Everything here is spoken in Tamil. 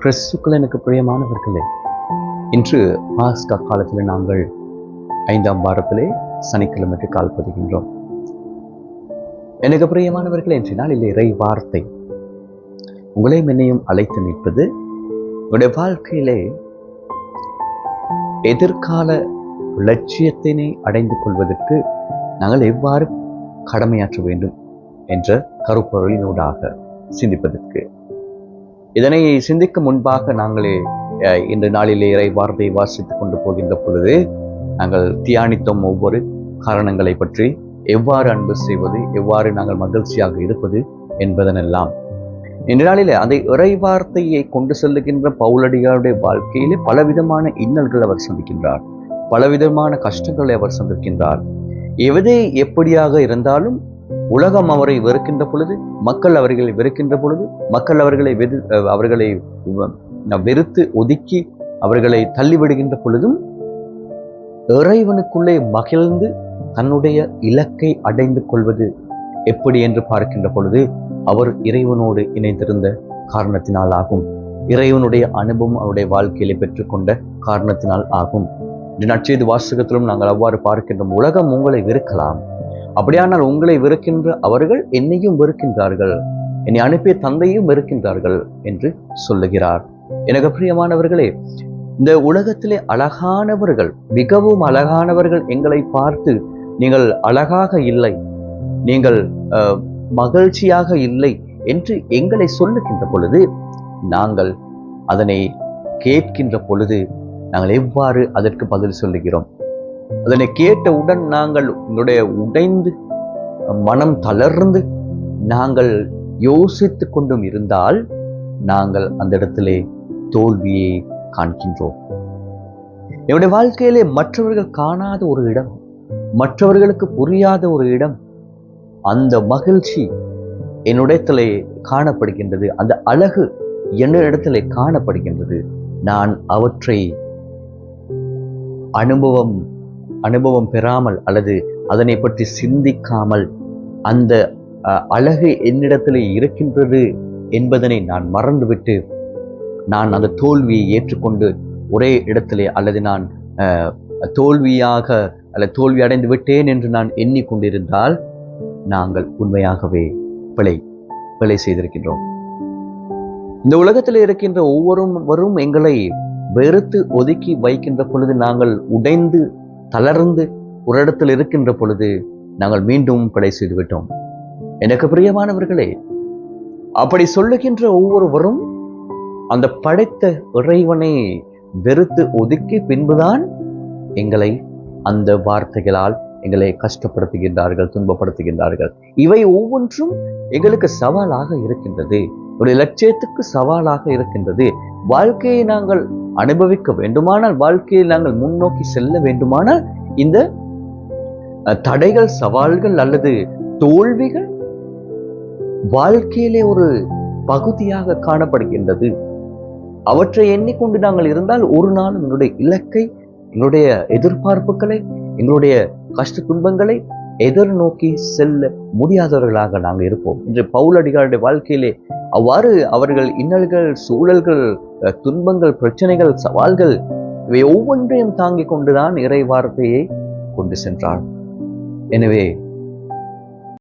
கிறிஸ்துக்கள் எனக்கு பிரியமானவர்களே, இன்று பாஸ்கா காலத்தில் நாங்கள் 5ஆம் வாரத்திலே சனிக்கிழமைக்கு கால் பதிகின்றோம். எனக்கு பிரியமானவர்களே, இன்று நாளில் இறை வார்த்தை உங்களையும் என்னையும் அழைத்து நிற்பது, உங்களுடைய வாழ்க்கையிலே எதிர்கால லட்சியத்தினை அடைந்து கொள்வதற்கு நாங்கள் எவ்வாறு கடமையாற்ற வேண்டும் என்ற கருப்பொருளினூடாக சிந்திப்பதற்கு. இதனை சிந்திக்க முன்பாக நாங்களே இன்று நாளிலே இறை வார்த்தையை வாசித்துக் கொண்டு போகின்ற பொழுது நாங்கள் தியானித்தோம் ஒவ்வொரு காரணங்களை பற்றி, எவ்வாறு அன்பு செய்வது, எவ்வாறு நாங்கள் மகிழ்ச்சியாக இருப்பது என்பதனெல்லாம். இன்று நாளிலே அந்த இறை வார்த்தையை கொண்டு செல்லுகின்ற பவுலடியாருடைய வாழ்க்கையிலே பலவிதமான இன்னல்கள் அவர் சந்திக்கின்றார், பலவிதமான கஷ்டங்களை அவர் சந்திக்கின்றார். எவதே எப்படியாக இருந்தாலும் உலகம் அவரை வெறுக்கின்ற பொழுது, மக்கள் அவர்களை வெறுக்கின்ற பொழுது, மக்கள் அவர்களை வெறுத்து ஒதுக்கி அவர்களை தள்ளிவிடுகின்ற பொழுதும் இறைவனுக்குள்ளே மகிழ்ந்து தன்னுடைய இலக்கை அடைந்து கொள்வது எப்படி என்று பார்க்கின்ற பொழுது அவர் இறைவனோடு இணைந்திருந்த காரணத்தினால் ஆகும். இறைவனுடைய அனுபவம் அவருடைய வாழ்க்கையிலே பெற்றுக்கொண்ட காரணத்தினால் ஆகும். நற்செய்தி வாசகத்திலும் நாங்கள் அவ்வாறு பார்க்கின்றோம். உலகம் உங்களை வெறுக்கலாம், அப்படியானால் உங்களை வெறுக்கின்ற அவர்கள் என்னையும் வெறுக்கின்றார்கள், என்னை அனுப்பிய தந்தையும் வெறுக்கின்றார்கள் என்று சொல்லுகிறார். எனக்கு பிரியமானவர்களே, இந்த உலகத்திலே அழகானவர்கள், மிகவும் அழகானவர்கள் எங்களை பார்த்து நீங்கள் அழகாக இல்லை, நீங்கள் மகிழ்ச்சியாக இல்லை என்று எங்களை சொல்லுகின்ற பொழுது, நாங்கள் அதனை கேட்கின்ற பொழுது நாங்கள் எவ்வாறு அதற்கு பதில் சொல்லுகிறோம்? அதனை கேட்டவுடன் நாங்கள் உங்களுடைய உடைந்து மனம் தளர்ந்து நாங்கள் யோசித்து கொண்டும் இருந்தால் நாங்கள் அந்த இடத்திலே தோல்வியை காண்கின்றோம். என்னுடைய வாழ்க்கையிலே மற்றவர்கள் காணாத ஒரு இடம், மற்றவர்களுக்கு புரியாத ஒரு இடம், அந்த மகிழ்ச்சி என்னிடத்திலே காணப்படுகின்றது, அந்த அழகு என்னிடத்திலே காணப்படுகின்றது. நான் அவற்றை அனுபவம் பெறாமல் அல்லது அதனை பற்றி சிந்திக்காமல் அந்த அழகு என்னிடத்திலே இருக்கின்றது என்பதனை நான் மறந்துவிட்டு நான் அந்த தோல்வியை ஏற்றுக்கொண்டு ஒரே இடத்திலே அல்லது நான் தோல்வி அடைந்து விட்டேன் என்று நான் எண்ணிக்கொண்டிருந்தால் நாங்கள் உண்மையாகவே பிழை செய்திருக்கின்றோம். இந்த உலகத்தில் இருக்கின்ற ஒவ்வொருவரும் எங்களை வெறுத்து ஒதுக்கி வைக்கின்ற பொழுது, நாங்கள் உடைந்து தளர்ந்து ஒரு இடத்தில் இருக்கின்ற பொழுது நாங்கள் மீண்டும் பிழை செய்து விட்டோம். எனக்கு பிரியமானவர்களே, அப்படி சொல்லுகின்ற ஒவ்வொருவரும் அந்த படைத்த இறைவனை வெறுத்து ஒதுக்கி பின்புதான் எங்களை அந்த வார்த்தைகளால் எங்களை கஷ்டப்படுத்துகின்றார்கள், துன்பப்படுத்துகின்றார்கள். இவை ஒவ்வொன்றும் எங்களுக்கு சவாலாக இருக்கின்றது, ஒரு லட்சியத்துக்கு சவாலாக இருக்கின்றது. வாழ்க்கையை நாங்கள் அனுபவிக்க வேண்டுமானால், வாழ்க்கையை நாங்கள் முன்னோக்கி செல்ல வேண்டுமானால், இந்த தடைகள், சவால்கள் அல்லது தோல்விகள் வாழ்க்கையிலே ஒரு பகுதியாக காணப்படுகின்றது. அவற்றை எண்ணிக்கொண்டு நாங்கள் இருந்தால் ஒரு நாள் எங்களுடைய இலக்கை, எங்களுடைய எதிர்பார்ப்புகளை, எங்களுடைய கஷ்ட துன்பங்களை எதிர்நோக்கி செல்ல முடியாதவர்களாக நாங்கள் இருப்போம். இன்று பவுலடியாருடைய வாழ்க்கையிலே அவ்வாறு அவர்கள் இன்னல்கள், சூழல்கள், துன்பங்கள், பிரச்சனைகள், சவால்கள் இவை ஒவ்வொன்றையும் தாங்கிக் கொண்டுதான் இறை வார்த்தையை கொண்டு சென்றார். எனவே